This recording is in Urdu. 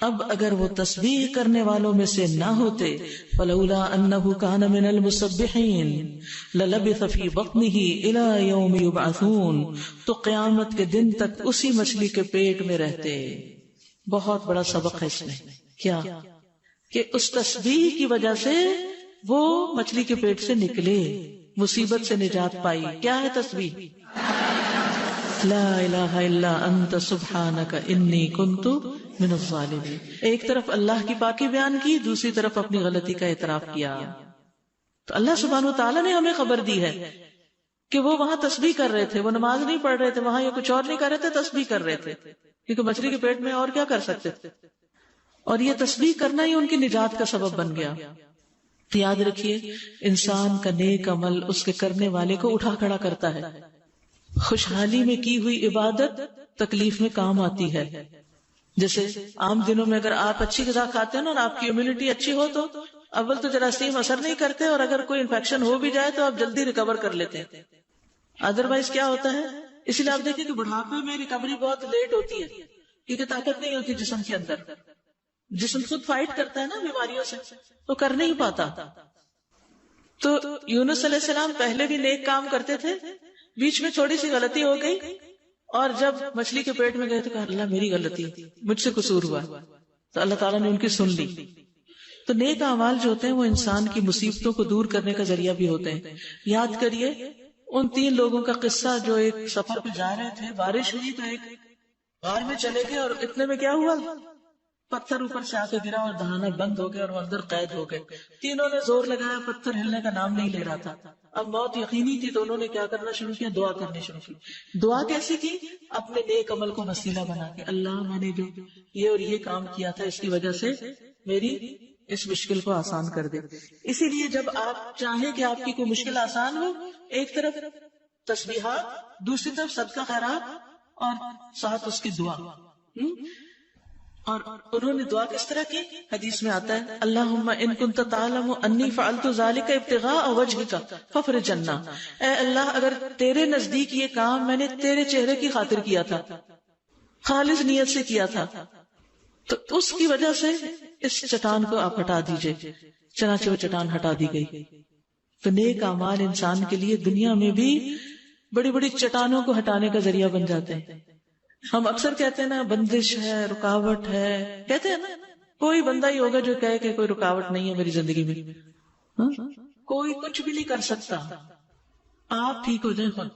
اب اگر وہ تسبیح کرنے والوں میں سے نہ ہوتے فلولا انہ کان من المسبحین للبث فی بطنہ الی یوم یبعثون، تو قیامت کے دن تک اسی مچھلی کے پیٹ میں رہتے. بہت بڑا سبق ہے اس میں. کیا کہ اس تسبیح کی وجہ سے وہ مچھلی کے پیٹ سے نکلے، مصیبت سے نجات پائی. کیا ہے تسبیح؟ لا الہ الا انت سبحانک انی کنت من الظالمین. ایک طرف اللہ کی پاکی بیان کی، دوسری طرف اپنی غلطی کا اعتراف کیا. تو اللہ سبحانہ و تعالیٰ نے ہمیں خبر دی ہے کہ وہ وہاں تسبیح کر رہے تھے، وہ نماز نہیں پڑھ رہے تھے وہاں، یا کچھ اور نہیں کر رہے تھے، تسبیح کر رہے تھے، کیونکہ مچھلی کے پیٹ میں اور کیا کر سکتے تھے. اور یہ تسبیح کرنا ہی ان کی نجات کا سبب بن گیا. تو یاد رکھیے، انسان کا نیک عمل اس کے کرنے والے کو اٹھا کھڑا کرتا ہے. خوشحالی میں کی ہوئی عبادت تکلیف میں کام آتی ہے. جیسے عام دنوں میں اگر آپ اچھی غذا کھاتے ہیں نا اور آپ کی امیونٹی اچھی ہو تو اول تو جراثیم اثر نہیں کرتے، اور اگر کوئی انفیکشن ہو بھی جائے تو آپ جلدی ریکور کر لیتے ہیں. ادروائز کیا ہوتا ہے، اسی لیے آپ دیکھیں کہ بڑھاپے میں ریکوری بہت لیٹ ہوتی ہے، کیونکہ طاقت نہیں ہوتی جسم کے اندر. جسم خود فائٹ کرتا ہے نا بیماریوں سے، تو کر نہیں پاتا. تو یونس علیہ السلام پہلے بھی نیک کام کرتے تھے، بیچ میں تھوڑی سی غلطی ہو گئی، اور جب مچھلی کے پیٹ میں گئے تو کہا اللہ میری غلطی، مجھ سے قصور ہوا. تو اللہ تعالیٰ نے ان کی سن لی. تو نیک اعمال جو ہوتے ہیں وہ انسان کی مصیبتوں کو دور کرنے کا ذریعہ بھی ہوتے ہیں. یاد کریے ان 3 لوگوں کا قصہ جو ایک سفر پہ جا رہے تھے، بارش ہوئی تو ایک غار میں چلے گئے، اور اتنے میں کیا ہوا، پتھر اوپر سے آ کے گرا اور دہانا بند ہو گیا اور وہ اندر قید ہو گئے. تینوں نے زور لگایا، پتھر ہلنے کا نام نہیں لے رہا تھا. اب موت یقینی تھی تو انہوں نے کیا کرنا شروع کیا، دعا کرنی شروع کی. دعا کیسی کی؟ اپنے نیک عمل کو وسیلہ بنا کے، اللہ میں نے جو یہ اور یہ کام کیا تھا اس کی وجہ سے میری اس مشکل کو آسان کر دے. اسی لیے جب آپ چاہیں کہ آپ کی کوئی مشکل آسان ہو، ایک طرف تسبیحات، دوسری طرف صدقہ خیرات، اور ساتھ اس کی دعا. اور انہوں نے دعا کس طرح کی؟ حدیث میں آتا ہے اللہم ان کنت تعلم انی فعلت ذلک ابتغاء وجہک فافرج عنا. اے اللہ اگر تیرے نزدیک یہ کام میں نے تیرے چہرے کی خاطر کیا تھا، خالص نیت سے کیا تھا، تو اس کی وجہ سے اس چٹان کو آپ ہٹا دیجئے. چنانچہ وہ چٹان ہٹا دی گئی. تو نیک اعمال انسان کے لیے دنیا میں بھی بڑی بڑی چٹانوں کو ہٹانے کا ذریعہ بن جاتے ہیں. ہم اکثر کہتے ہیں نا بندش ہے، رکاوٹ ہے، کہتے ہیں نا. کوئی بندہ ہی ہوگا جو کہے کہ کوئی رکاوٹ نہیں ہے میری زندگی میں. کوئی کچھ بھی نہیں کر سکتا. آپ ٹھیک ہو جائیں خود.